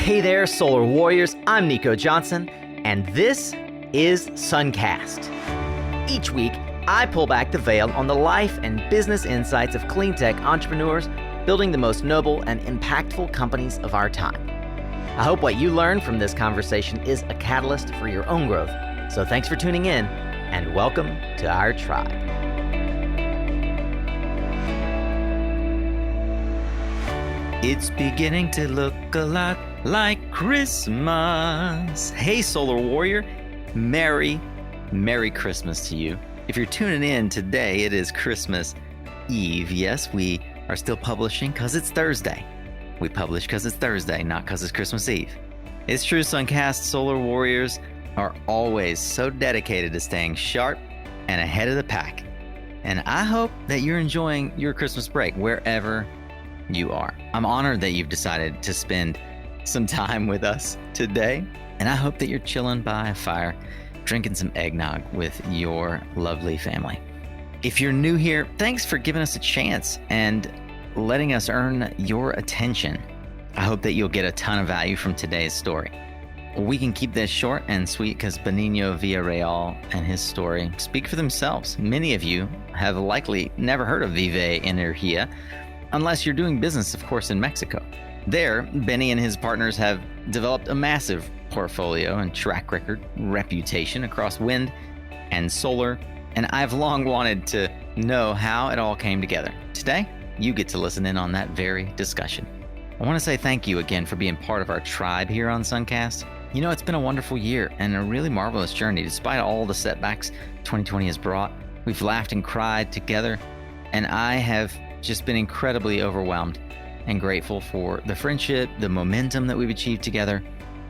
Hey there, Solar Warriors. I'm Nico Johnson, and this is Suncast. Each week, I pull back the veil on the life and business insights of clean tech entrepreneurs building the most noble and impactful companies of our time. I hope what you learn from this conversation is a catalyst for your own growth. So thanks for tuning in, and welcome to our tribe. It's beginning to look a lot like Christmas. Hey, Solar Warrior, Merry Christmas to you. If you're tuning in today, it is Christmas Eve. Yes, we are still publishing because it's Thursday. We publish because it's Thursday, not because it's Christmas Eve. It's true, Suncast Solar Warriors are always so dedicated to staying sharp and ahead of the pack. And I hope that you're enjoying your Christmas break wherever you are. I'm honored that you've decided to spend some time with us today, and I hope that you're chilling by a fire, drinking some eggnog with your lovely family. If you're new here, thanks for giving us a chance and letting us earn your attention. I hope that you'll get a ton of value from today's story. We can keep this short and sweet because Benigno Villareal and his story speak for themselves. Many of you have likely never heard of Vive Energia, unless you're doing business, of course, in Mexico. There, Benny and his partners have developed a massive portfolio and track record reputation across wind and solar, and I've long wanted to know how it all came together. Today, you get to listen in on that very discussion. I want to say thank you again for being part of our tribe here on Suncast. You know, it's been a wonderful year and a really marvelous journey. Despite all the setbacks 2020 has brought, we've laughed and cried together, and I have just been incredibly overwhelmed and grateful for the friendship, the momentum that we've achieved together,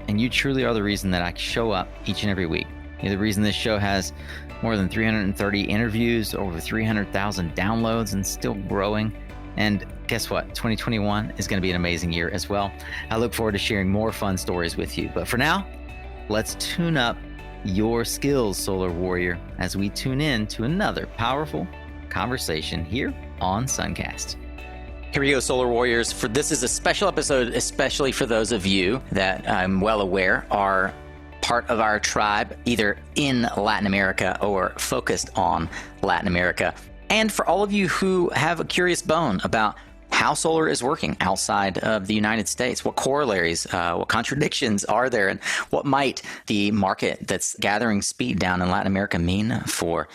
and you truly are the reason that I show up each and every week. You're the reason this show has more than 330 interviews, over 300,000 downloads, and still growing. And guess what? 2021 is going to be an amazing year as well. I look forward to sharing more fun stories with you. But for now, let's tune up your skills, Solar Warrior, as we tune in to another powerful conversation here on Suncast. Here we go, Solar Warriors. This is a special episode, especially for those of you that I'm well aware are part of our tribe, either in Latin America or focused on Latin America. And for all of you who have a curious bone about how solar is working outside of the United States, what corollaries, what contradictions are there, and what might the market that's gathering speed down in Latin America mean for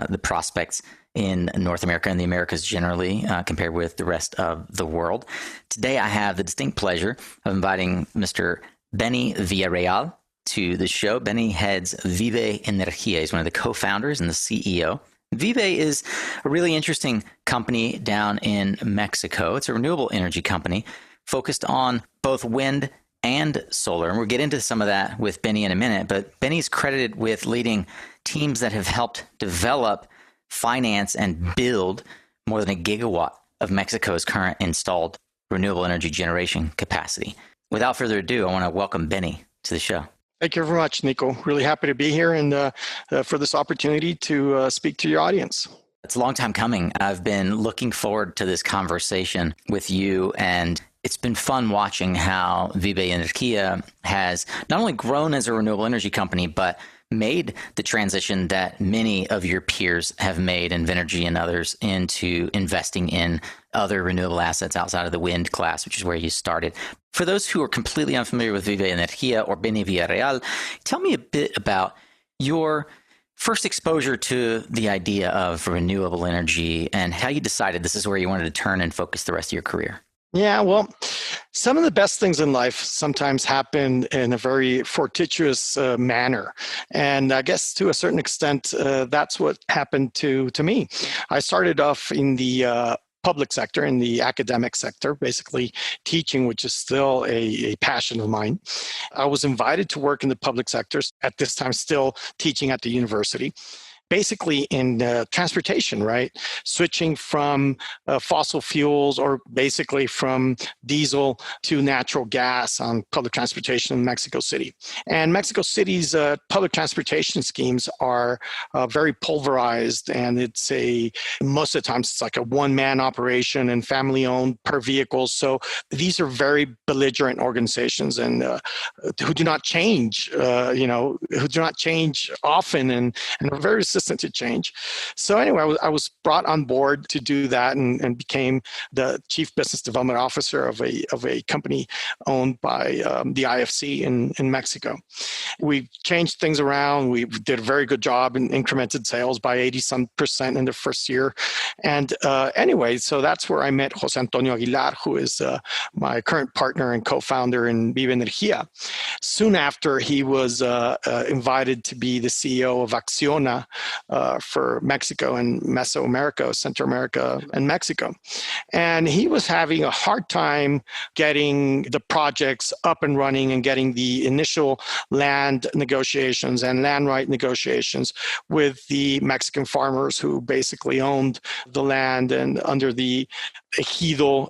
the prospects in North America and the Americas generally, compared with the rest of the world. Today, I have the distinct pleasure of inviting Mr. Benny Villareal to the show. Benny heads Vive Energia. He's one of the co-founders and the CEO. Vive is a really interesting company down in Mexico. It's a renewable energy company focused on both wind and solar. And we'll get into some of that with Benny in a minute, but Benny's credited with leading teams that have helped develop, finance, and build more than 1 gigawatt of Mexico's current installed renewable energy generation capacity. Without further ado, I want to welcome Benny to the show. Thank you very much, Nico. Really happy to be here and for this opportunity to speak to your audience. It's a long time coming. I've been looking forward to this conversation with you, and it's been fun watching how Vive Energia has not only grown as a renewable energy company, but made the transition that many of your peers have made, Envision and others, into investing in other renewable assets outside of the wind class, which is where you started. For those who are completely unfamiliar with Vive Energia or Benny Villareal, tell me a bit about your first exposure to the idea of renewable energy and how you decided this is where you wanted to turn and focus the rest of your career. Yeah, well, some of the best things in life sometimes happen in a very fortuitous manner. And I guess to a certain extent, that's what happened to me. I started off in the public sector, in the academic sector, basically teaching, which is still a passion of mine. I was invited to work in the public sector, at this time still teaching at the university. basically in transportation, right? Switching from fossil fuels or basically from diesel to natural gas on public transportation in Mexico City. And Mexico City's public transportation schemes are very pulverized, and most of the times it's like a one-man operation and family-owned per vehicle. So these are very belligerent organizations and who do not change, who do not change often and are very resistant to change. So anyway, I was brought on board to do that and became the chief business development officer of a company owned by the IFC in Mexico. We changed things around. We did a very good job in incremented sales by 80% in the first year. And anyway, so that's where I met Jose Antonio Aguilar, who is my current partner and co-founder in Vive Energia. Soon after, he was invited to be the CEO of Acciona for Mexico and Mesoamerica, Central America, and Mexico. And he was having a hard time getting the projects up and running and getting the initial land negotiations and land right negotiations with the Mexican farmers who basically owned the land and under the ejido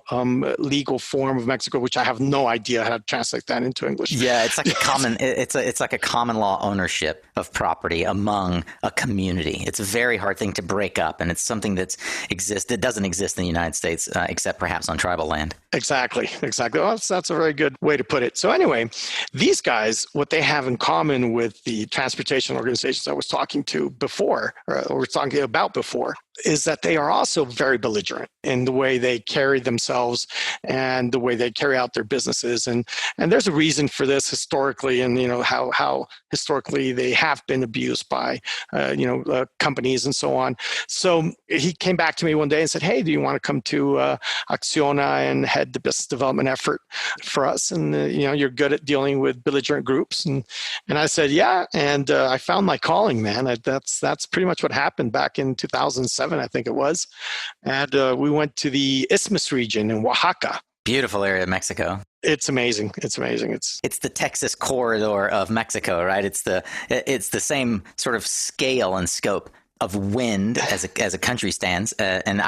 legal form of Mexico, which I have no idea how to translate that into English. Yeah, it's like a common it's like a common law ownership of property among a community. It's a very hard thing to break up, and it's something that doesn't exist in the United States except perhaps on tribal land. Exactly. Well, that's a very good way to put it. So anyway, these guys, what they have in common with the transportation organizations I was talking to before, or talking about before, is that they are also very belligerent in the way they carry themselves and the way they carry out their businesses. And there's a reason for this historically, and how historically they have been abused by companies and so on. So he came back to me one day and said, "Hey, do you want to come to Acciona and head the business development effort for us? And you're good at dealing with belligerent groups." And I said, "Yeah." And I found my calling, man. That's pretty much what happened back in 2007. I think it was. And we went to the Isthmus region in Oaxaca. Beautiful area of Mexico. It's amazing. It's the Texas corridor of Mexico, right? It's the same sort of scale and scope of wind as a country stands, and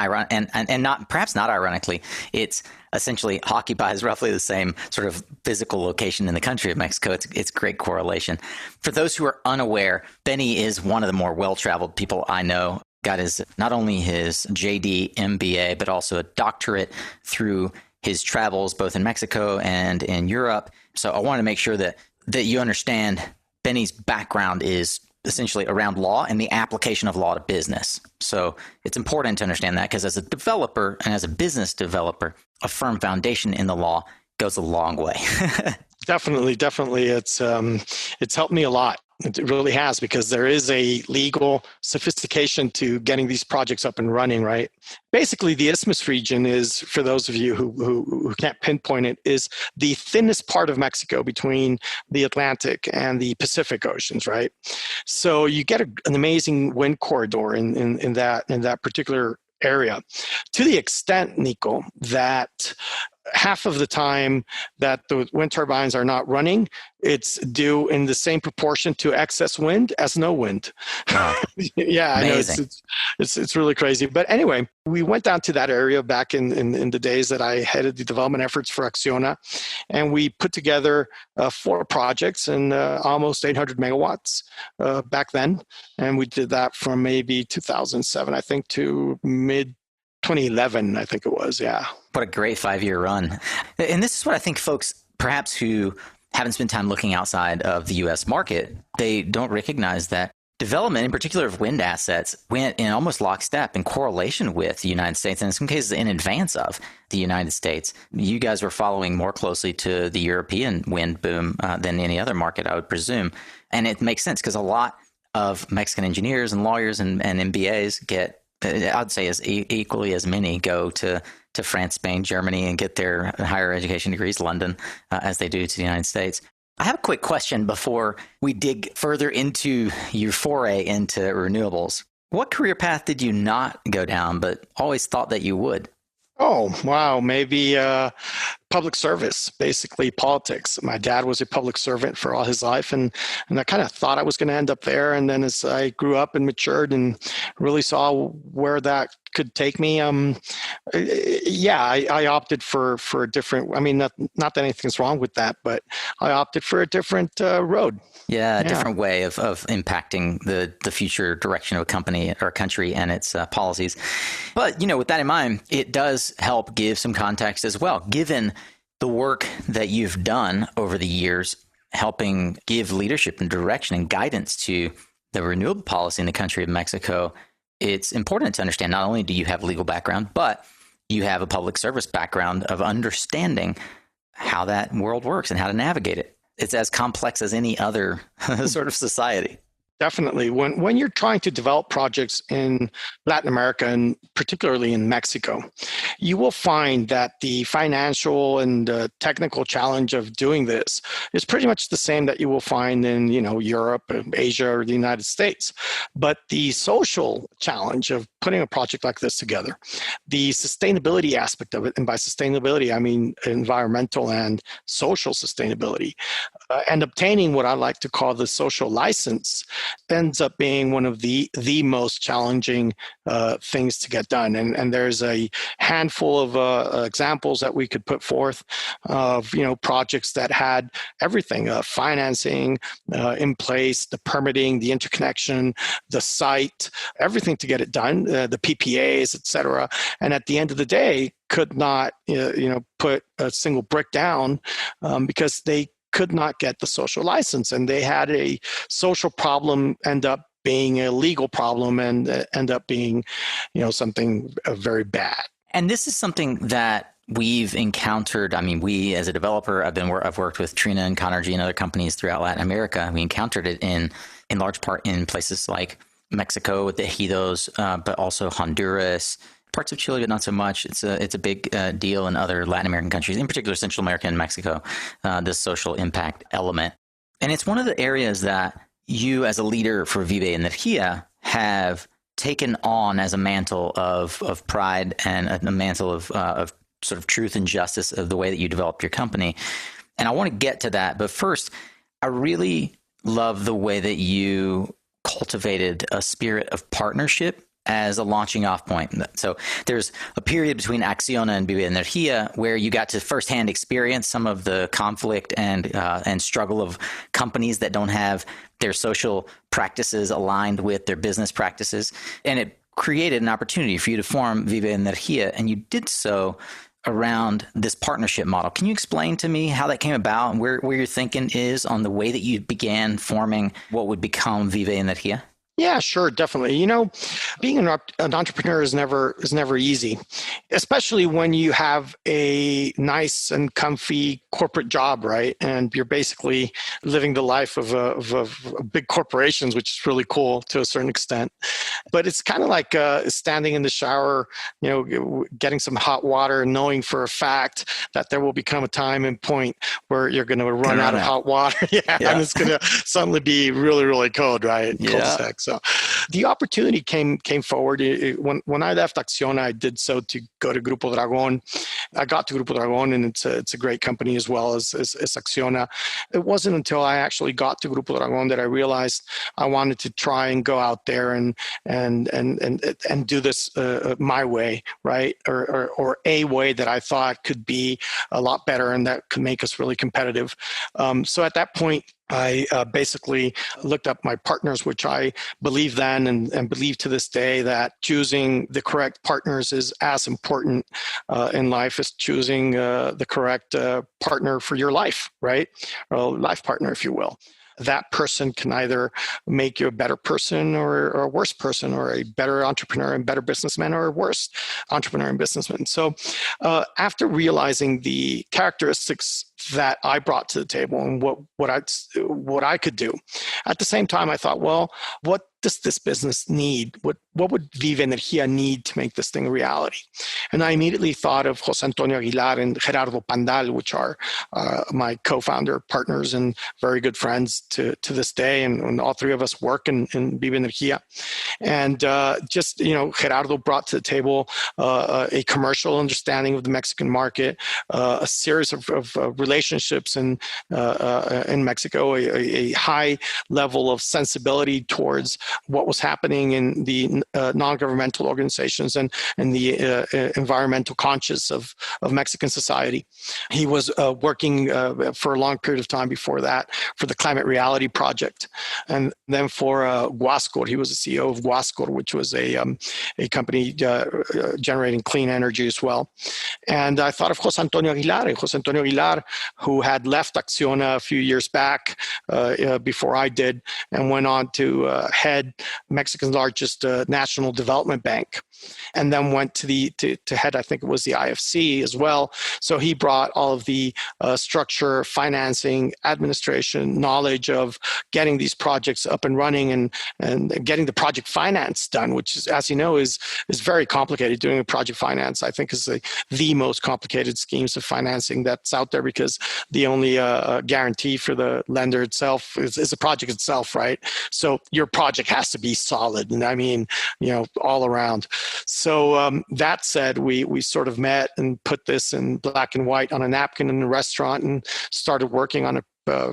perhaps not ironically, it's essentially occupies roughly the same sort of physical location in the country of Mexico. It's great correlation. For those who are unaware, Benny is one of the more well-traveled people I know. Got not only his JD MBA, but also a doctorate through his travels both in Mexico and in Europe. So I want to make sure that you understand Benny's background is essentially around law and the application of law to business. So it's important to understand that, because as a developer and as a business developer, a firm foundation in the law goes a long way. Definitely. It's helped me a lot. It really has, because there is a legal sophistication to getting these projects up and running, right? Basically, the Isthmus region is, for those of you who can't pinpoint it, is the thinnest part of Mexico between the Atlantic and the Pacific Oceans, right? So you get an amazing wind corridor in that particular area, to the extent, Nico, that half of the time that the wind turbines are not running, it's due in the same proportion to excess wind as no wind. Wow. Yeah, amazing. I know it's really crazy. But anyway, we went down to that area back in the days that I headed the development efforts for Acciona, and we put together 4 projects and almost 800 megawatts back then. And we did that from maybe 2007, I think, to mid 2011, I think it was. Yeah. What a great 5-year run. And this is what I think folks, perhaps who haven't spent time looking outside of the U.S. market, they don't recognize that development, in particular of wind assets, went in almost lockstep in correlation with the United States, and in some cases in advance of the United States. You guys were following more closely to the European wind boom than any other market, I would presume. And it makes sense, because a lot of Mexican engineers and lawyers and MBAs get, I'd say as equally as many, go to France, Spain, Germany, and get their higher education degrees, London, as they do to the United States. I have a quick question before we dig further into your foray into renewables. What career path did you not go down, but always thought that you would? Oh, wow. Maybe public service, basically politics. My dad was a public servant for all his life, and I kind of thought I was going to end up there. And then as I grew up and matured and really saw where that could take me, I opted for a different. I mean, not that anything's wrong with that, but I opted for a different road. Yeah, a different way of impacting the future direction of a company or a country and its policies. But, with that in mind, it does help give some context as well, given the work that you've done over the years, helping give leadership and direction and guidance to the renewable policy in the country of Mexico. It's important to understand not only do you have a legal background, but you have a public service background of understanding how that world works and how to navigate it. It's as complex as any other sort of society. Definitely. When you're trying to develop projects in Latin America and particularly in Mexico, you will find that the financial and technical challenge of doing this is pretty much the same that you will find in Europe, Asia, or the United States. But the social challenge of putting a project like this together, the sustainability aspect of it, and by sustainability I mean environmental and social sustainability, and obtaining what I like to call the social license, ends up being one of the most challenging things to get done. And there's a handful of examples that we could put forth of projects that had everything, financing in place, the permitting, the interconnection, the site, everything to get it done, the PPAs, et cetera. And at the end of the day, could not put a single brick down because they could not get the social license, and they had a social problem end up being a legal problem and end up being something very bad. And this is something that we've encountered. I mean, we as a developer, I've worked with Trina and Conergy and other companies throughout Latin America. We encountered it in large part in places like Mexico with the ejidos, but also Honduras, parts of Chile, but not so much. It's a big deal in other Latin American countries, in particular Central America and Mexico, this social impact element. And it's one of the areas that you as a leader for Vive Energia have taken on as a mantle of pride and a mantle of sort of truth and justice of the way that you developed your company. And I want to get to that. But first, I really love the way that you cultivated a spirit of partnership as a launching off point. So there's a period between Acciona and Vive Energia where you got to firsthand experience some of the conflict and struggle of companies that don't have their social practices aligned with their business practices. And it created an opportunity for you to form Vive Energia, and you did so around this partnership model. Can you explain to me how that came about and where your thinking is on the way that you began forming what would become Vive Energia? Yeah, sure, definitely. Being an entrepreneur is never easy, especially when you have a nice and comfy corporate job, right? And you're basically living the life of big corporations, which is really cool to a certain extent. But it's kind of like standing in the shower, getting some hot water, and knowing for a fact that there will become a time and point where you're going to run out of hot water. And it's going to suddenly be really, really cold, right? Cold sex. So the opportunity came forward. When I left Acciona, I did so to go to Grupo Dragon. I got to Grupo Dragon, and it's a great company as well as Acciona. It wasn't until I actually got to Grupo Dragon that I realized I wanted to try and go out there and do this my way, right? Or a way that I thought could be a lot better and that could make us really competitive. So at that point, I basically looked up my partners, which I believe then and believe to this day that choosing the correct partners is as important in life as choosing the correct partner for your life, right? Or life partner, if you will. That person can either make you a better person or a worse person, or a better entrepreneur and better businessman, or a worse entrepreneur and businessman. So after realizing the characteristics that I brought to the table and what I could do. At the same time, I thought, well, what does this business need? What would Vive Energia need to make this thing a reality? And I immediately thought of José Antonio Aguilar and Gerardo Pandal, which are my co-founder partners and very good friends to this day. And all three of us work in Vive Energia. And Gerardo brought to the table a commercial understanding of the Mexican market, a series of relationships in Mexico, a high level of sensibility towards what was happening in the non-governmental organizations and the environmental conscious of Mexican society. He was working for a long period of time before that for the Climate Reality Project, and then for Guascor. He was the CEO of Guascor, which was a company generating clean energy as well. And I thought of José Antonio Aguilar, who had left Acciona a few years back before I did, and went on to head Mexico's largest national development bank, and then went to head, I think it was the IFC as well. So he brought all of the structure, financing, administration, knowledge of getting these projects up and running and getting the project finance done, which is, as you know, is very complicated. Doing a project finance, I think, is the most complicated schemes of financing that's out there, because the only guarantee for the lender itself is the project itself, right? So your project has to be solid, and I mean, all around. So that said, we sort of met and put this in black and white on a napkin in a restaurant and started working on a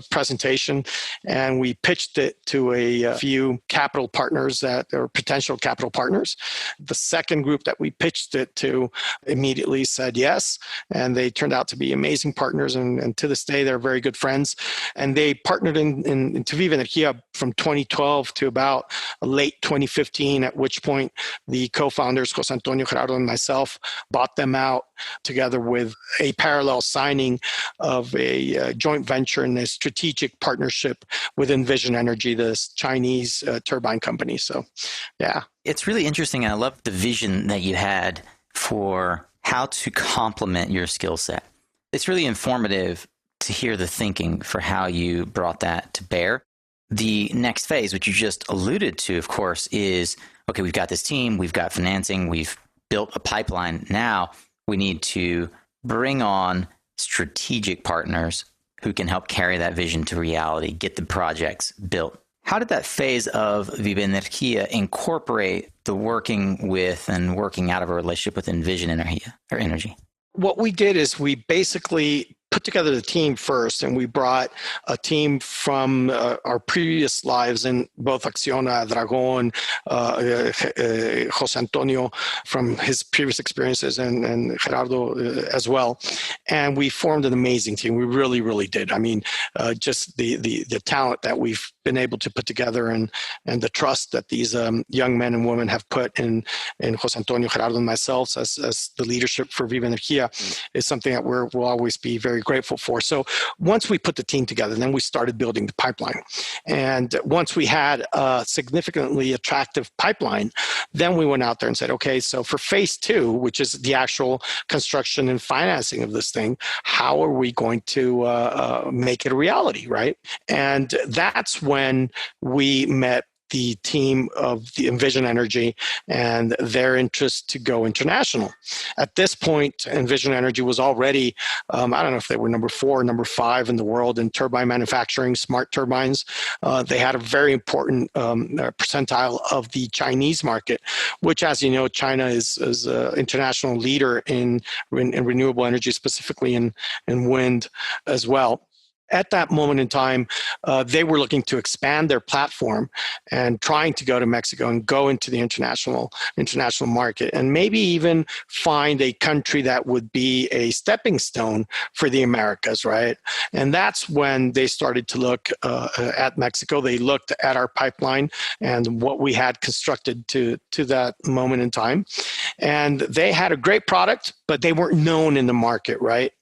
presentation, and we pitched it to a few capital partners that are potential capital partners. The second group that we pitched it to immediately said yes, and they turned out to be amazing partners, and to this day they're very good friends. And they partnered into Vive Energia from 2012 to about late 2015, at which point the co-founders, José Antonio, Gerardo, and myself, bought them out together with a parallel signing of a joint venture in a strategic partnership with Envision Energy, this Chinese turbine company. So, yeah. It's really interesting. I love the vision that you had for how to complement your skill set. It's really informative to hear the thinking for how you brought that to bear. The next phase, which you just alluded to, of course, is, okay, we've got this team, we've got financing, we've built a pipeline. Now we need to bring on strategic partners who can help carry that vision to reality, get the projects built. How did that phase of Vive Energia incorporate the working with and working out of a relationship with Envision Energy? What we did is we basically put together the team first, and we brought a team from our previous lives in both Acciona, Dragon, José Antonio from his previous experiences, and Gerardo as well. And we formed an amazing team. We really, really did. I mean, just the talent that we've been able to put together, and the trust that these young men and women have put in José Antonio, Gerardo, and myself as the leadership for Vive Energia is something that we'll always be very grateful for. So once we put the team together, then we started building the pipeline. And once we had a significantly attractive pipeline, then we went out there and said, okay, so for phase 2, which is the actual construction and financing of this thing, how are we going to make it a reality, right? And that's when we met the team of the Envision Energy and their interest to go international. At this point, Envision Energy was already, I don't know if they were number 4 or number 5 in the world in turbine manufacturing, smart turbines. They had a very important percentile of the Chinese market, which, as you know, China is an international leader in renewable energy, specifically in wind as well. At that moment in time, they were looking to expand their platform and trying to go to Mexico and go into the international market, and maybe even find a country that would be a stepping stone for the Americas, right? And that's when they started to look at Mexico. They looked at our pipeline and what we had constructed to that moment in time. And they had a great product, but they weren't known in the market, right?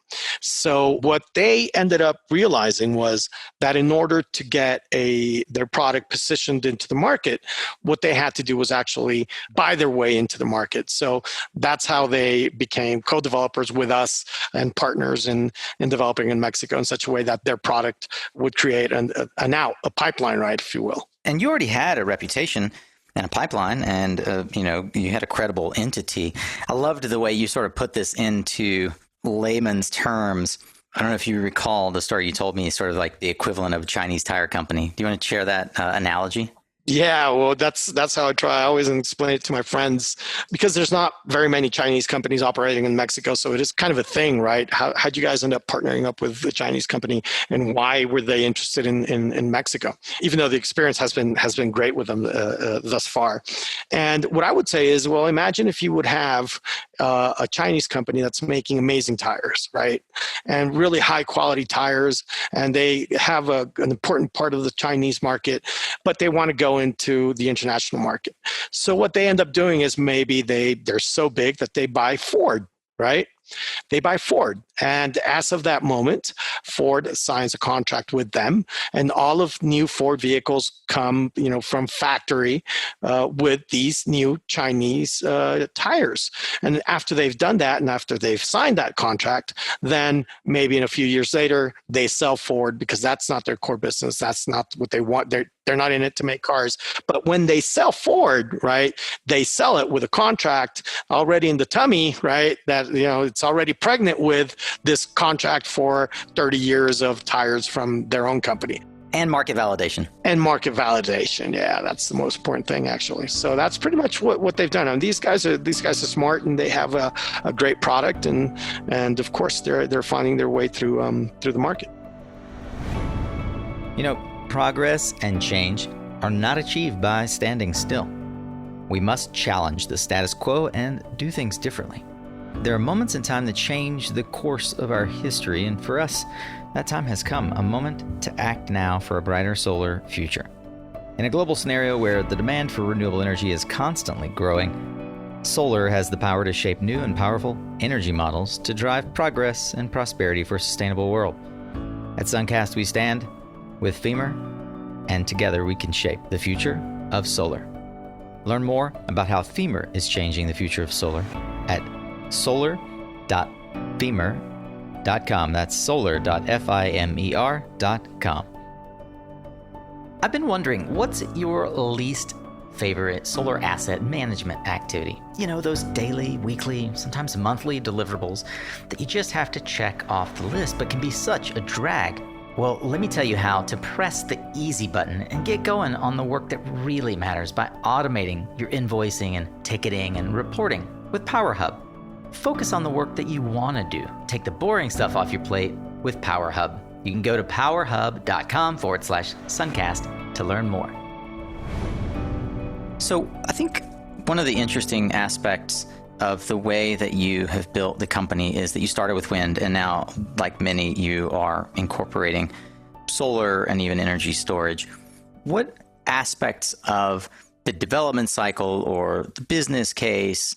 So what they ended up realizing was that in order to get their product positioned into the market, what they had to do was actually buy their way into the market. So that's how they became co-developers with us and partners in developing in Mexico in such a way that their product would create a pipeline, right, if you will. And you already had a reputation and a pipeline, and you had a credible entity. I loved the way you sort of put this into layman's terms. I don't know if you recall the story you told me, sort of like the equivalent of a Chinese tire company. Do you want to share that analogy? Yeah, well, that's how I try. I always explain it to my friends because there's not very many Chinese companies operating in Mexico, so it is kind of a thing, right? How'd you guys end up partnering up with the Chinese company, and why were they interested in Mexico? Even though the experience has been great with them thus far. And what I would say is, well, imagine if you would have a Chinese company that's making amazing tires, right, and really high quality tires, and they have an important part of the Chinese market, but they want to go into the international market. So what they end up doing is maybe they're so big that they buy Ford, right? They buy Ford. And as of that moment, Ford signs a contract with them, and all of new Ford vehicles come, from factory with these new Chinese tires. And after they've done that, and after they've signed that contract, then maybe in a few years later, they sell Ford because that's not their core business. That's not what they want. They're not in it to make cars. But when they sell Ford, right, they sell it with a contract already in the tummy, right, that, it's already pregnant with this contract for 30 years of tires from their own company. And market validation. Yeah, that's the most important thing, actually. So that's pretty much what they've done. And these guys are smart, and they have a great product, and of course they're finding their way through the market. Progress and change are not achieved by standing still. We must challenge the status quo and do things differently. There are moments in time that change the course of our history, and for us, that time has come, a moment to act now for a brighter solar future. In a global scenario where the demand for renewable energy is constantly growing, solar has the power to shape new and powerful energy models to drive progress and prosperity for a sustainable world. At Suncast, we stand with FEMER, and together we can shape the future of solar. Learn more about how FEMER is changing the future of solar at solar.femer.com. That's solar.fimer.com. I've been wondering, what's your least favorite solar asset management activity? Those daily, weekly, sometimes monthly deliverables that you just have to check off the list, but can be such a drag. Well, let me tell you how to press the easy button and get going on the work that really matters by automating your invoicing and ticketing and reporting with PowerHub. Focus on the work that you want to do. Take the boring stuff off your plate with PowerHub. You can go to powerhub.com/Suncast to learn more. So I think one of the interesting aspects of the way that you have built the company is that you started with wind, and now, like many, you are incorporating solar and even energy storage. What aspects of the development cycle or the business case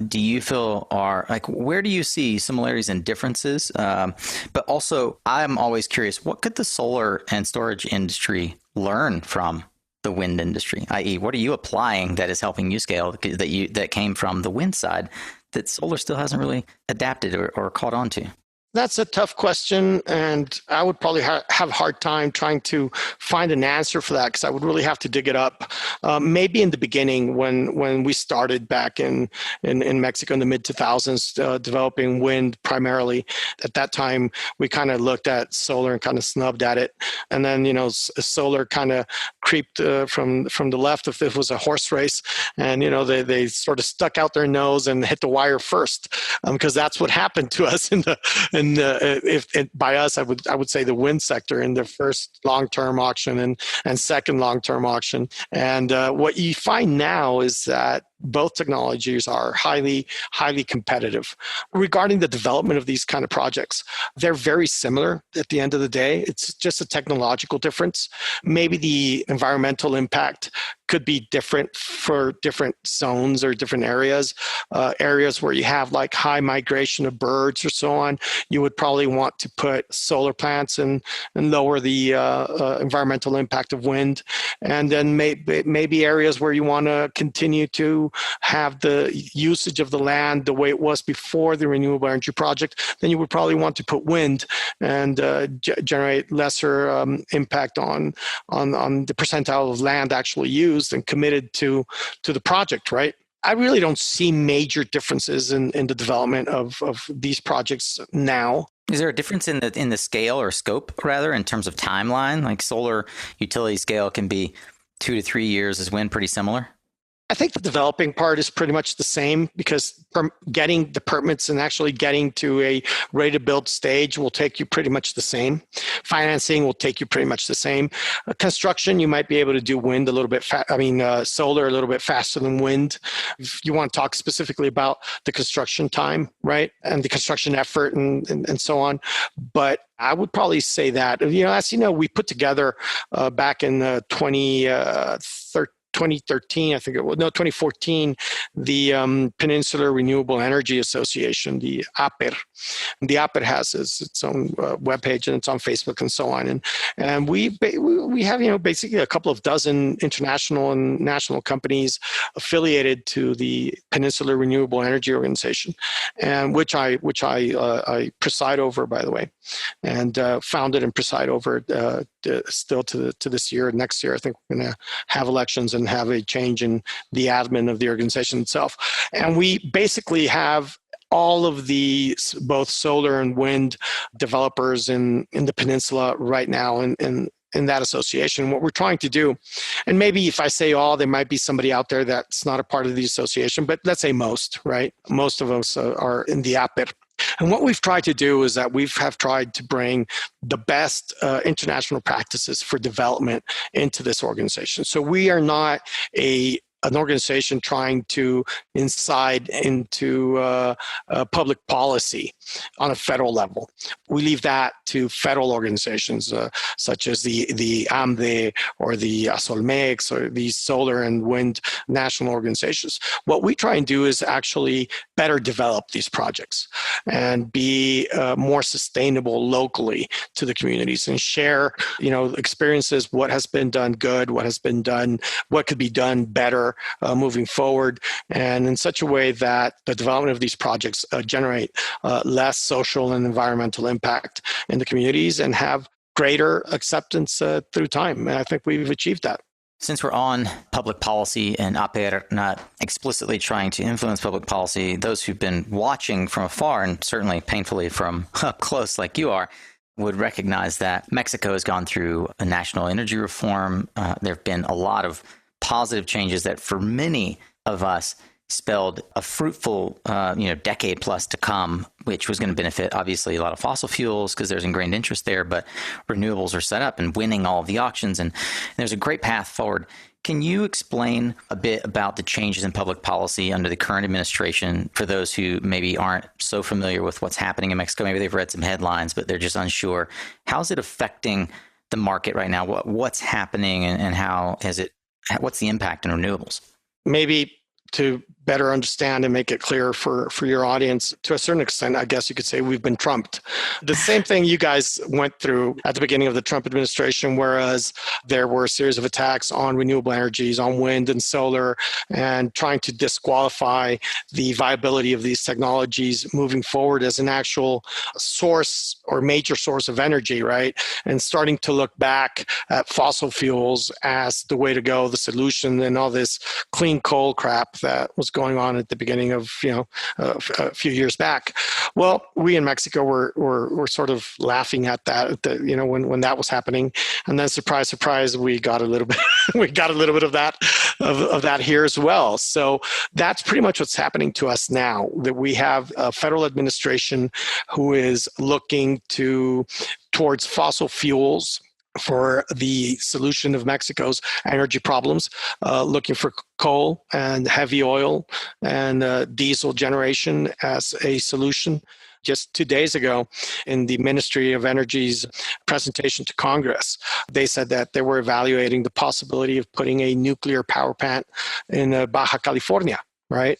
do you feel are, where do you see similarities and differences? But also, I'm always curious, what could the solar and storage industry learn from the wind industry? I.e., what are you applying that is helping you scale that came from the wind side that solar still hasn't really adapted or caught on to? That's a tough question, and I would probably have a hard time trying to find an answer for that because I would really have to dig it up. Maybe in the beginning when we started back in Mexico in the mid-2000s, developing wind primarily, at that time we kind of looked at solar and kind of snubbed at it. And then, solar kind of creeped from the left if it was a horse race, and, they sort of stuck out their nose and hit the wire first because that's what happened to us by us, I would say the wind sector in the first long-term auction and second long-term auction. And what you find now is that both technologies are highly, highly competitive. Regarding the development of these kind of projects, they're very similar at the end of the day. It's just a technological difference. Maybe the environmental impact could be different for different zones or different areas. Areas where you have like high migration of birds or so on, you would probably want to put solar plants and lower the environmental impact of wind. And then maybe areas where you want to continue to have the usage of the land the way it was before the renewable energy project, then you would probably want to put wind and generate lesser impact on the percentile of land actually used and committed to the project, right? I really don't see major differences in the development of these projects now. Is there a difference in the scale or scope, rather, in terms of timeline? Like solar utility scale can be 2 to 3 years. Is wind pretty similar? I think the developing part is pretty much the same, because getting the permits and actually getting to a ready-to-build stage will take you pretty much the same. Financing will take you pretty much the same. Construction, you might be able to do wind a little bit, solar a little bit faster than wind. If you want to talk specifically about the construction time, right, and the construction effort and so on. But I would probably say that, as you know, we put together back in 2013, I think it was, no, 2014, the Peninsular Renewable Energy Association, the APER. And the APER has its own webpage, and it's on Facebook and so on. And we have, basically a couple of dozen international and national companies affiliated to the Peninsular Renewable Energy Organization, and which I preside over, by the way, and founded and preside over still to this year. Next year, I think we're going to have elections and have a change in the admin of the organization itself. And we basically have all of the both solar and wind developers in the peninsula right now in that association. What we're trying to do, and maybe if I say all, there might be somebody out there that's not a part of the association, but let's say most, right? Most of us are in the APER. And what we've tried to do is that we have tried to bring the best international practices for development into this organization. So we are not an organization trying to incide into public policy on a federal level. We leave that to federal organizations such as the AMDE or the Solmex or these solar and wind national organizations. What we try and do is actually better develop these projects and be more sustainable locally to the communities and share, experiences, what has been done good, what has been done, what could be done better moving forward, and in such a way that the development of these projects generate less social and environmental impact in the communities and have greater acceptance through time. And I think we've achieved that. Since we're on public policy and APER not explicitly trying to influence public policy, those who've been watching from afar and certainly painfully from up close like you are would recognize that Mexico has gone through a national energy reform. There have been a lot of positive changes that for many of us spelled a fruitful, decade plus to come, which was going to benefit obviously a lot of fossil fuels because there's ingrained interest there, but renewables are set up and winning all of the auctions, and there's a great path forward. Can you explain a bit about the changes in public policy under the current administration for those who maybe aren't so familiar with what's happening in Mexico? Maybe they've read some headlines, but they're just unsure. How's it affecting the market right now? What's happening, and what's the impact on renewables? Maybe to better understand and make it clear for your audience, to a certain extent, I guess you could say we've been trumped. The same thing you guys went through at the beginning of the Trump administration, whereas there were a series of attacks on renewable energies, on wind and solar, and trying to disqualify the viability of these technologies moving forward as an actual source or major source of energy, right? And starting to look back at fossil fuels as the way to go, the solution, and all this clean coal crap that was going on at the beginning of a few years back. Well, we in Mexico were sort of laughing at that, when that was happening, and then surprise, surprise, we got a little bit of that here as well. So that's pretty much what's happening to us now. That we have a federal administration who is looking towards fossil fuels for the solution of Mexico's energy problems, looking for coal and heavy oil and diesel generation as a solution. Just 2 days ago, in the Ministry of Energy's presentation to Congress, they said that they were evaluating the possibility of putting a nuclear power plant in Baja California, right?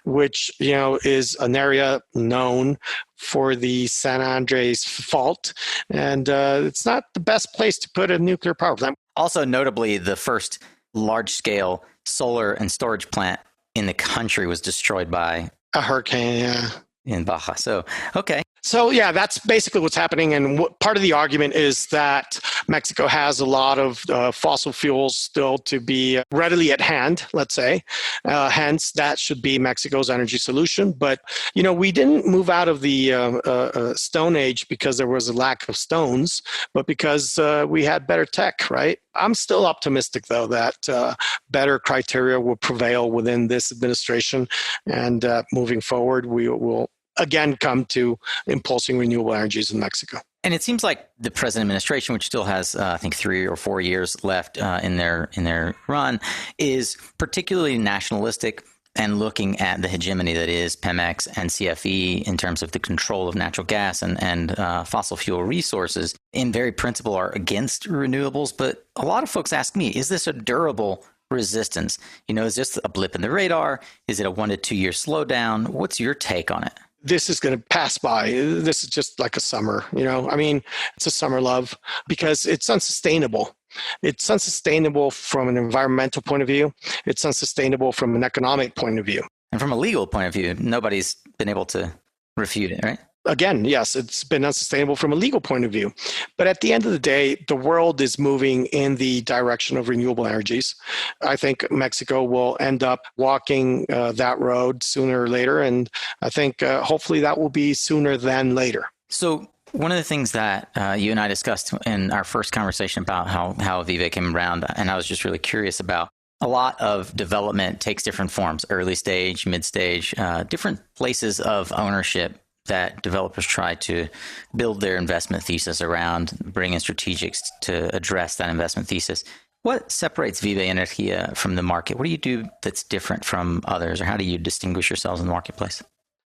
Which, is an area known for the San Andres Fault. And it's not the best place to put a nuclear power plant. Also, notably, the first large-scale solar and storage plant in the country was destroyed by a hurricane, yeah. In Baja. So, okay. So, yeah, that's basically what's happening. And part of the argument is that Mexico has a lot of fossil fuels still to be readily at hand, let's say. Hence, that should be Mexico's energy solution. But, we didn't move out of the Stone Age because there was a lack of stones, but because we had better tech, right? I'm still optimistic, though, that better criteria will prevail within this administration. And moving forward, we will again come to impulsing renewable energies in Mexico. And it seems like the present administration, which still has, I think, 3 or 4 years left in their run, is particularly nationalistic and looking at the hegemony that is Pemex and CFE in terms of the control of natural gas and fossil fuel resources. In very principle, are against renewables. But a lot of folks ask me, is this a durable resistance? Is this a blip in the radar? Is it a 1 to 2 year slowdown? What's your take on it? This is going to pass by. This is just like a summer, it's a summer love because it's unsustainable. It's unsustainable from an environmental point of view. It's unsustainable from an economic point of view. And from a legal point of view, nobody's been able to refute it, right? Again, yes, it's been unsustainable from a legal point of view. But at the end of the day, the world is moving in the direction of renewable energies. I think Mexico will end up walking that road sooner or later. And I think hopefully that will be sooner than later. So one of the things that you and I discussed in our first conversation about how Vive came around, and I was just really curious about, a lot of development takes different forms, early stage, mid stage, different places of ownership that developers try to build their investment thesis around, bring in strategics to address that investment thesis. What separates Vive Energia from the market? What do you do that's different from others, or how do you distinguish yourselves in the marketplace?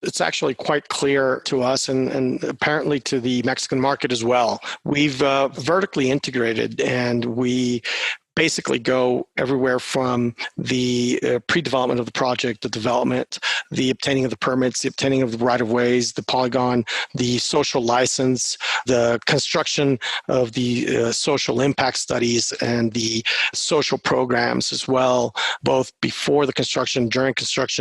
It's actually quite clear to us and apparently to the Mexican market as well. We've vertically integrated, and we basically go everywhere from the pre-development of the project, the development, the obtaining of the permits, the obtaining of the right-of-ways, the polygon, the social license, the construction of the social impact studies, and the social programs as well, both before the construction,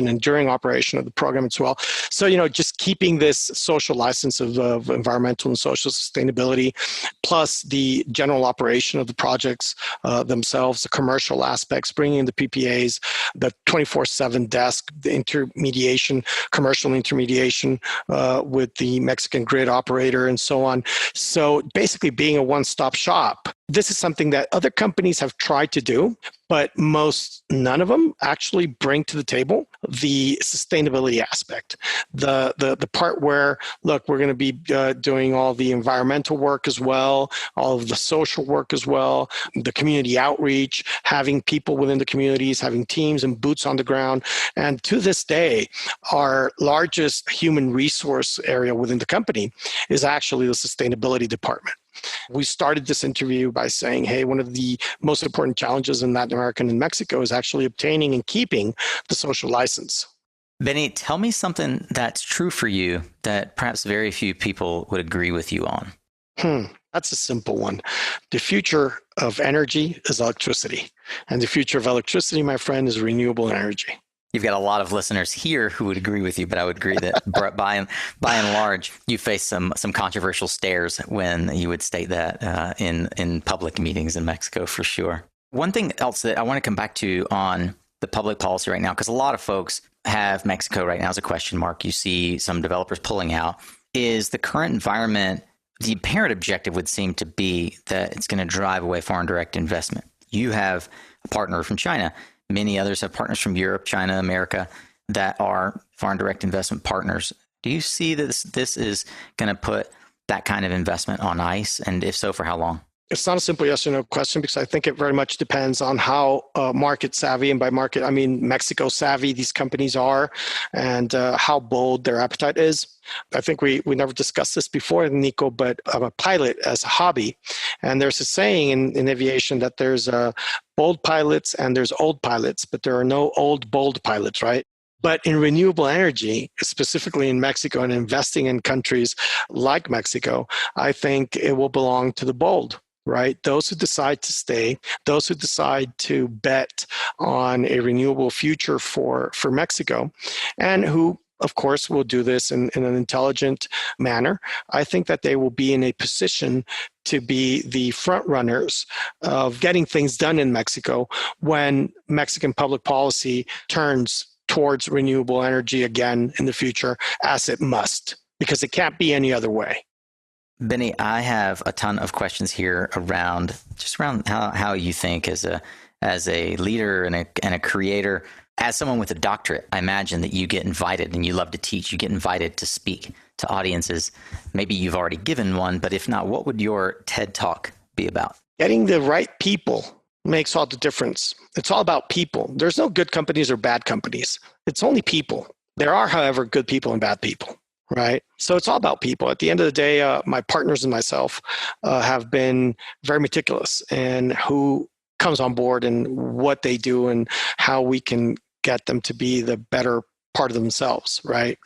and during operation of the program as well. So, just keeping this social license of environmental and social sustainability, plus the general operation of the projects themselves, the commercial aspects, bringing in the PPAs, the 24/7 desk, the intermediation, commercial intermediation with the Mexican grid operator and so on. So basically being a one-stop shop. This is something that other companies have tried to do, but none of them actually bring to the table the sustainability aspect. The part where, look, we're going to be doing all the environmental work as well, all of the social work as well, the community outreach, having people within the communities, having teams and boots on the ground. And to this day, our largest human resource area within the company is actually the sustainability department. We started this interview by saying, hey, one of the most important challenges in Latin America and Mexico is actually obtaining and keeping the social license. Benny, tell me something that's true for you that perhaps very few people would agree with you on. That's a simple one. The future of energy is electricity. And the future of electricity, my friend, is renewable energy. You've got a lot of listeners here who would agree with you, but I would agree that by and large, you face some controversial stares when you would state that in public meetings in Mexico, for sure. One thing else that I want to come back to on the public policy right now, because a lot of folks have Mexico right now as a question mark. You see some developers pulling out. Is the current environment, the apparent objective would seem to be that it's going to drive away foreign direct investment. You have a partner from China. Many others have partners from Europe, China, America that are foreign direct investment partners. Do you see that this is going to put that kind of investment on ice? And if so, for how long? It's not a simple yes or no question because I think it very much depends on how market savvy, and by market, I mean Mexico savvy, these companies are, and how bold their appetite is. I think we never discussed this before, Nico, but I'm a pilot as a hobby. And there's a saying in aviation that there's bold pilots and there's old pilots, but there are no old, bold pilots, right? But in renewable energy, specifically in Mexico and investing in countries like Mexico, I think it will belong to the bold, right? Those who decide to stay, those who decide to bet on a renewable future for Mexico, and who, of course, will do this in an intelligent manner. I think that they will be in a position to be the front runners of getting things done in Mexico when Mexican public policy turns towards renewable energy again in the future, as it must, because it can't be any other way. Benny, I have a ton of questions here around how you think as a leader and a creator. As someone with a doctorate, I imagine that you get invited, and you love to teach, you get invited to speak to audiences. Maybe you've already given one, but if not, what would your TED Talk be about? Getting the right people makes all the difference. It's all about people. There's no good companies or bad companies. It's only people. There are, however, good people and bad people, right? So it's all about people. At the end of the day, my partners and myself have been very meticulous in who comes on board and what they do and how we can get them to be the better part of themselves, right?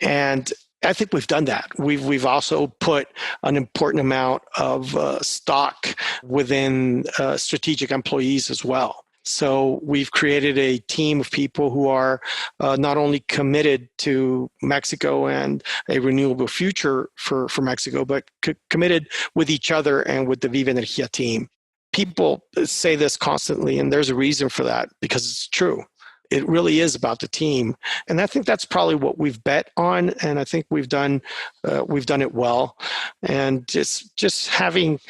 And I think we've done that. We've also put an important amount of stock within strategic employees as well. So we've created a team of people who are not only committed to Mexico and a renewable future for Mexico, but committed with each other and with the Vive Energia team. People say this constantly, and there's a reason for that, because it's true. It really is about the team. And I think that's probably what we've bet on. And I think we've done it well. And just having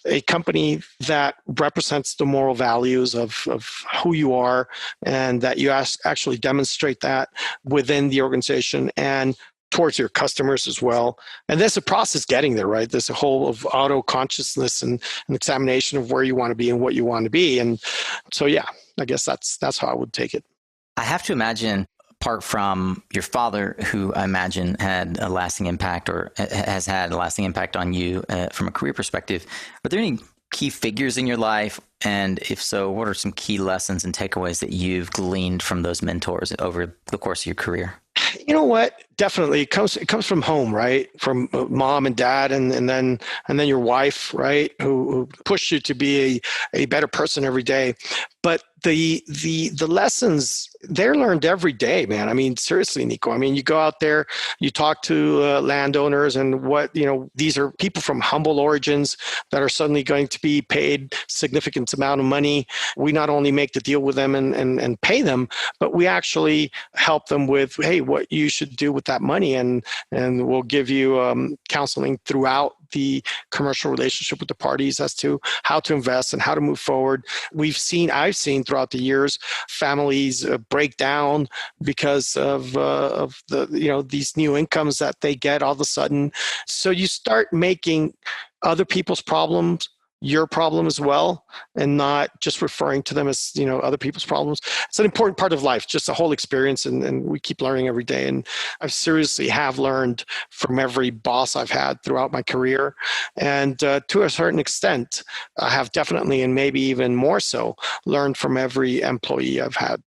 a company that represents the moral values of who you are, and that you actually demonstrate that within the organization and towards your customers as well. And there's a process getting there, right? There's a whole of auto consciousness and an examination of where you want to be and what you want to be. And so, yeah, I guess that's how I would take it. I have to imagine, apart from your father, who I imagine had a lasting impact or has had a lasting impact on you from a career perspective, are there any key figures in your life? And if so, what are some key lessons and takeaways that you've gleaned from those mentors over the course of your career? You know what? Definitely, it comes from home, right? From mom and dad, and then your wife, right? Who push you to be a better person every day. But the lessons, they're learned every day, man. I mean, seriously, Nico. I mean, you go out there, you talk to landowners, and these are people from humble origins that are suddenly going to be paid significant amount of money. We not only make the deal with them and pay them, but we actually help them with, hey, what you should do with that money, and we'll give you counseling throughout the commercial relationship with the parties as to how to invest and how to move forward. I've seen throughout the years, families break down because of these new incomes that they get all of a sudden. So you start making other people's problems your problem as well, and not just referring to them as other people's problems. It's an important part of life, just a whole experience, and we keep learning every day. And I seriously have learned from every boss I've had throughout my career, and to a certain extent, I have definitely, and maybe even more so, learned from every employee I've had.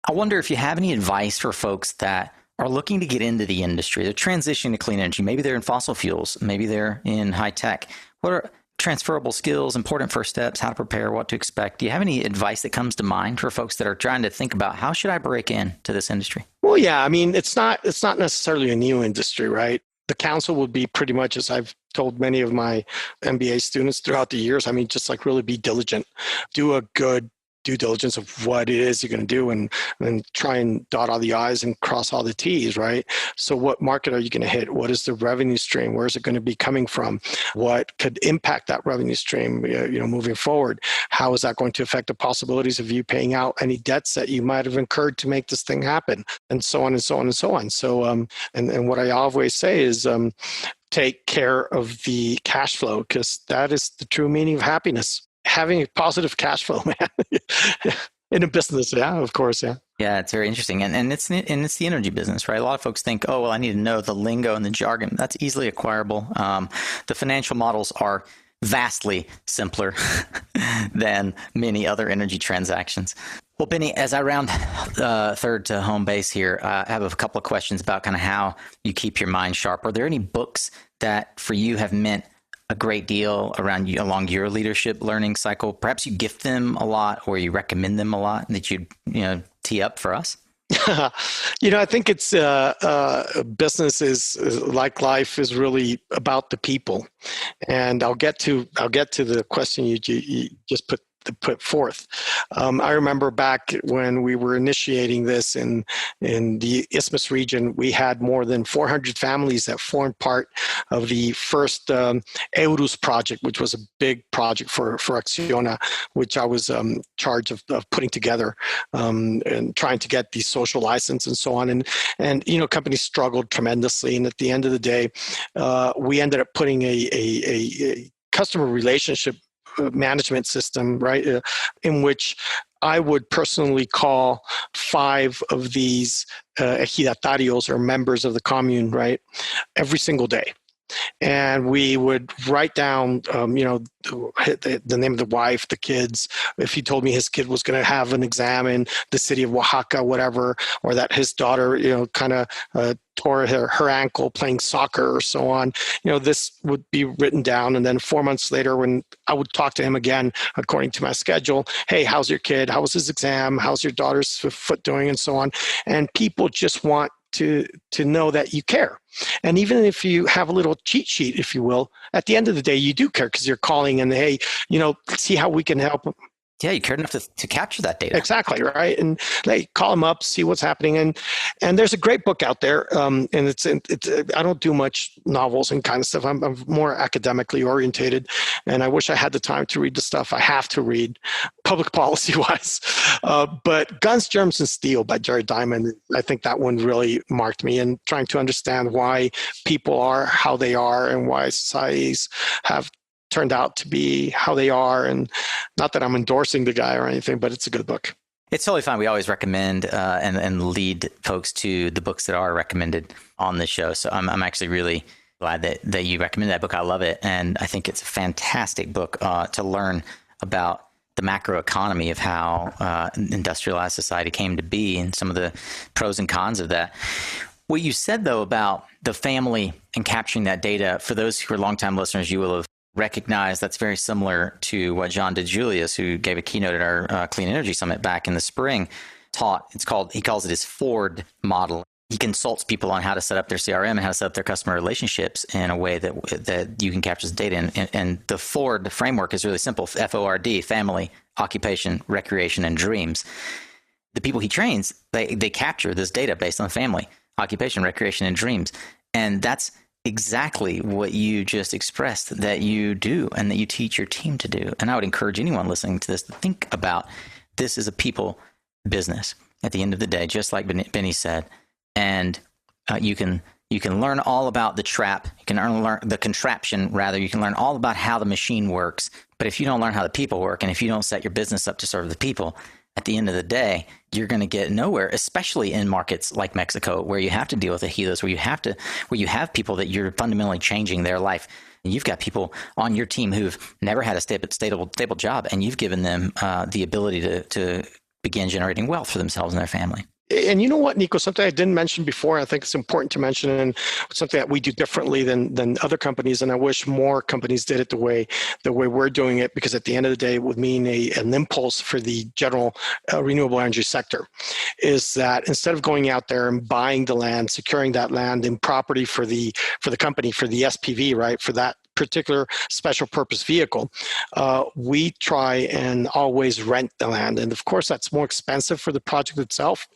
I wonder if you have any advice for folks that are looking to get into the industry. They're transitioning to clean energy. Maybe they're in fossil fuels. Maybe they're in high tech. What are transferable skills, important first steps, how to prepare, what to expect? Do you have any advice that comes to mind for folks that are trying to think about how should I break into this industry? Well, yeah, I mean, it's not necessarily a new industry, right? The counsel would be pretty much, as I've told many of my MBA students throughout the years, I mean, just like really be diligent, do a good due diligence of what it is you're going to do, and try and dot all the I's and cross all the T's, right? So what market are you going to hit? What is the revenue stream? Where is it going to be coming from? What could impact that revenue stream, moving forward? How is that going to affect the possibilities of you paying out any debts that you might have incurred to make this thing happen? And so on and so on and so on. So, and what I always say is, take care of the cash flow, because that is the true meaning of happiness. Having a positive cash flow, man, in a business. Yeah, of course. Yeah. Yeah, it's very interesting. And it's the energy business, right? A lot of folks think, oh, well, I need to know the lingo and the jargon. That's easily acquirable. The financial models are vastly simpler than many other energy transactions. Well, Benny, as I round third to home base here, I have a couple of questions about kind of how you keep your mind sharp. Are there any books that for you have meant a great deal along your leadership learning cycle? Perhaps you gift them a lot or you recommend them a lot that you tee up for us? I think it's business is like life is really about the people, and I'll get to the question you just put forth. I remember back when we were initiating this in the Isthmus region, we had more than 400 families that formed part of the first Eurus project, which was a big project for Acciona, which I was charged of putting together and trying to get the social license and so on. And companies struggled tremendously. And at the end of the day, we ended up putting a customer relationship management system, right, in which I would personally call 5 of these ejidatarios, or members of the commune, right, every single day. And we would write down, the name of the wife, the kids. If he told me his kid was going to have an exam in the city of Oaxaca, whatever, or that his daughter, kind of tore her ankle playing soccer or so on, this would be written down. And then 4 months later, when I would talk to him again, according to my schedule, hey, how's your kid? How was his exam? How's your daughter's foot doing? And so on. And people just want to know that you care. And even if you have a little cheat sheet, if you will, at the end of the day, you do care, because you're calling and, hey, see how we can help. Yeah, you cared enough to capture that data. Exactly, right? And they call them up, see what's happening. And there's a great book out there. And it's I don't do much novels and kind of stuff. I'm more academically orientated. And I wish I had the time to read the stuff I have to read, public policy-wise. But Guns, Germs, and Steel by Jared Diamond, I think that one really marked me in trying to understand why people are how they are and why societies have turned out to be how they are. And not that I'm endorsing the guy or anything, but it's a good book. It's totally fine. We always recommend and lead folks to the books that are recommended on the show. So I'm actually really glad that you recommend that book. I love it. And I think it's a fantastic book to learn about the macroeconomy of how industrialized society came to be and some of the pros and cons of that. What you said, though, about the family and capturing that data, for those who are longtime listeners, you will have recognized that's very similar to what John DeJulius, who gave a keynote at our Clean Energy Summit back in the spring, taught. He calls it his Ford model. He consults people on how to set up their CRM and how to set up their customer relationships in a way that you can capture the data. And the Ford framework is really simple. FORD, family, occupation, recreation, and dreams. The people he trains, they capture this data based on family, occupation, recreation, and dreams. And that's exactly what you just expressed that you do and that you teach your team to do. And I would encourage anyone listening to this to think about this as a people business at the end of the day, just like Benny said. And you can learn all about the trap. You can learn the contraption, rather. You can learn all about how the machine works. But if you don't learn how the people work, and if you don't set your business up to serve the people, at the end of the day, you're going to get nowhere, especially in markets like Mexico, where you have to deal with ejidos, where you have people that you're fundamentally changing their life. You've got people on your team who've never had a stable job, and you've given them the ability to begin generating wealth for themselves and their family. And you know what, Nico, something I didn't mention before, I think it's important to mention, and something that we do differently than other companies, and I wish more companies did it the way we're doing it, because at the end of the day, it would mean an impulse for the general renewable energy sector, is that instead of going out there and buying the land, securing that land in property for the company, for the SPV, right, for that particular special purpose vehicle, we try and always rent the land. And of course, that's more expensive for the project itself.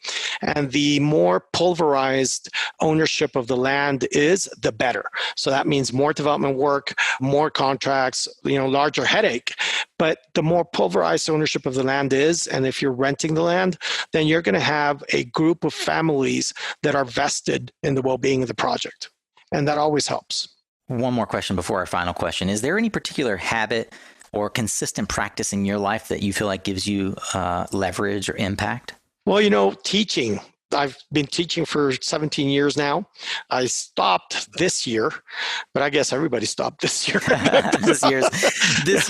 And the more pulverized ownership of the land is, the better. So that means more development work, more contracts, larger headache. But the more pulverized ownership of the land is, and if you're renting the land, then you're going to have a group of families that are vested in the well-being of the project. And that always helps. One more question before our final question. Is there any particular habit or consistent practice in your life that you feel like gives you leverage or impact? Well, teaching. I've been teaching for 17 years now. I stopped this year, but I guess everybody stopped this year. this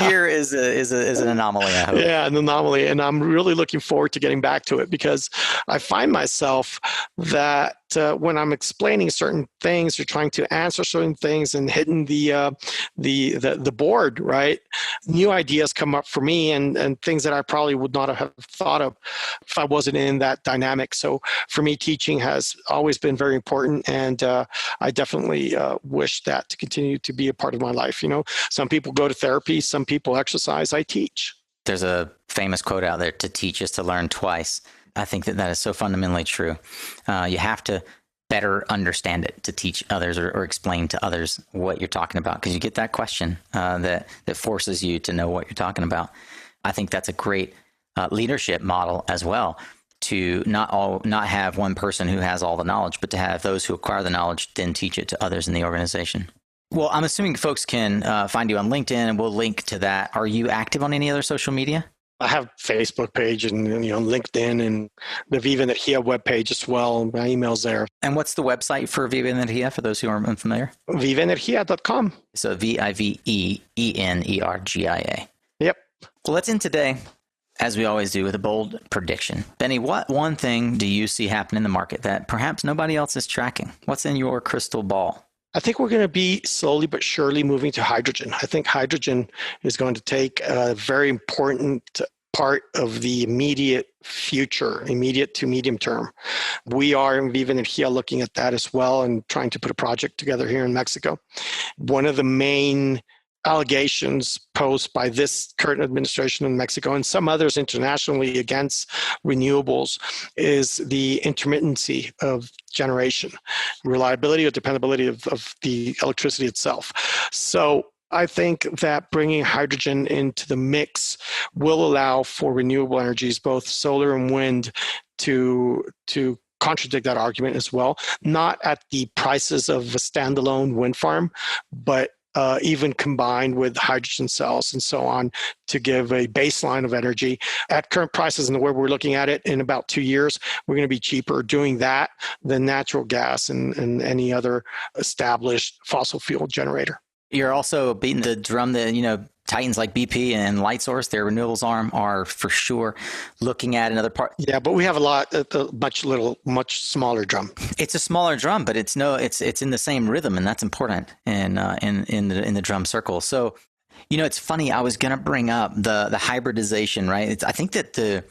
year is an anomaly, I hope. Yeah, an anomaly. And I'm really looking forward to getting back to it because I find myself that when I'm explaining certain things or trying to answer certain things and hitting the board, right, new ideas come up for me and things that I probably would not have thought of if I wasn't in that dynamic. So for me, teaching has always been very important, and I definitely wish that to continue to be a part of my life. Some people go to therapy, some people exercise. I teach. There's a famous quote out there: "To teach is to learn twice." I think that is so fundamentally true. You have to better understand it to teach others or explain to others what you're talking about, because you get that question that forces you to know what you're talking about. I think that's a great leadership model as well, to not have one person who has all the knowledge, but to have those who acquire the knowledge then teach it to others in the organization. Well, I'm assuming folks can find you on LinkedIn, and we'll link to that. Are you active on any other social media? I have Facebook page and LinkedIn and the Vive Energia webpage as well. My email's there. And what's the website for Vive Energia for those who aren't unfamiliar? ViveEnergia.com. So ViveEnergia. Yep. Well, let's end today, as we always do, with a bold prediction. Benny, what one thing do you see happen in the market that perhaps nobody else is tracking? What's in your crystal ball? I think we're going to be slowly but surely moving to hydrogen. I think hydrogen is going to take a very important part of the immediate future, immediate to medium term. We are in Vive Energia looking at that as well and trying to put a project together here in Mexico. One of the main allegations posed by this current administration in Mexico and some others internationally against renewables is the intermittency of generation, reliability or dependability of the electricity itself. So I think that bringing hydrogen into the mix will allow for renewable energies, both solar and wind, to contradict that argument as well, not at the prices of a standalone wind farm, but even combined with hydrogen cells and so on to give a baseline of energy. At current prices and the way we're looking at it, in about 2 years, we're going to be cheaper doing that than natural gas and any other established fossil fuel generator. You're also beating the drum that, Titans like BP and Lightsource, their renewables arm, are for sure looking at another part. Yeah, but we have a much smaller drum. It's a smaller drum, but it's in the same rhythm, and that's important in the drum circle. So, it's funny. I was going to bring up the hybridization, right? I think that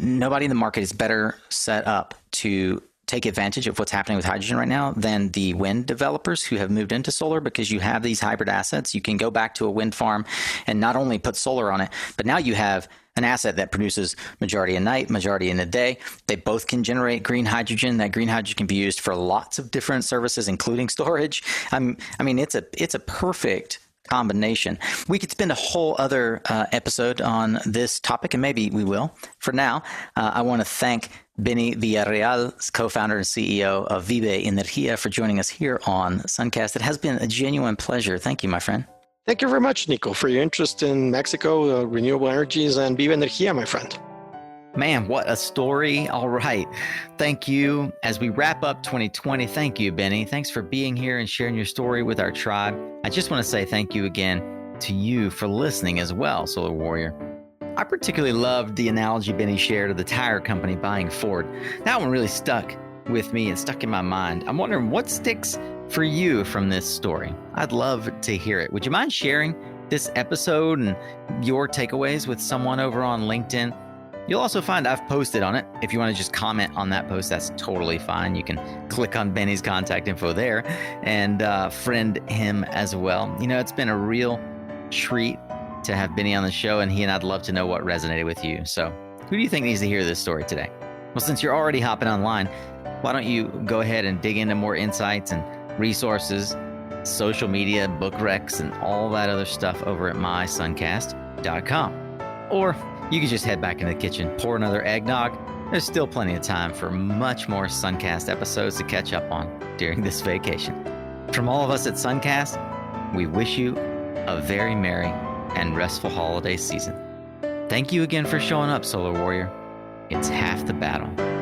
nobody in the market is better set up to take advantage of what's happening with hydrogen right now than the wind developers who have moved into solar, because you have these hybrid assets. You can go back to a wind farm and not only put solar on it, but now you have an asset that produces majority at night, majority in the day. They both can generate green hydrogen. That green hydrogen can be used for lots of different services, including storage. I mean, it's a perfect combination. We could spend a whole other episode on this topic, and maybe we will. For now, I want to thank Benny Villareal, co-founder and CEO of Vive Energia, for joining us here on Suncast. It has been a genuine pleasure. Thank you, my friend. Thank you very much, Nico, for your interest in Mexico, renewable energies, and Vive Energia, my friend. Man, what a story. All right. Thank you. As we wrap up 2020, thank you, Benny. Thanks for being here and sharing your story with our tribe. I just want to say thank you again to you for listening as well, Solar Warrior. I particularly loved the analogy Benny shared of the tire company buying Ford. That one really stuck with me and stuck in my mind. I'm wondering what sticks for you from this story. I'd love to hear it. Would you mind sharing this episode and your takeaways with someone over on LinkedIn? You'll also find I've posted on it. If you want to just comment on that post, that's totally fine. You can click on Benny's contact info there and friend him as well. It's been a real treat to have Benny on the show, and I'd love to know what resonated with you. So who do you think needs to hear this story today? Well, since you're already hopping online, why don't you go ahead and dig into more insights and resources, social media, book recs, and all that other stuff over at mysuncast.com. Or you can just head back into the kitchen, pour another eggnog. There's still plenty of time for much more Suncast episodes to catch up on during this vacation. From all of us at Suncast, we wish you a very merry and restful holiday season. Thank you again for showing up, Solar Warrior. It's half the battle.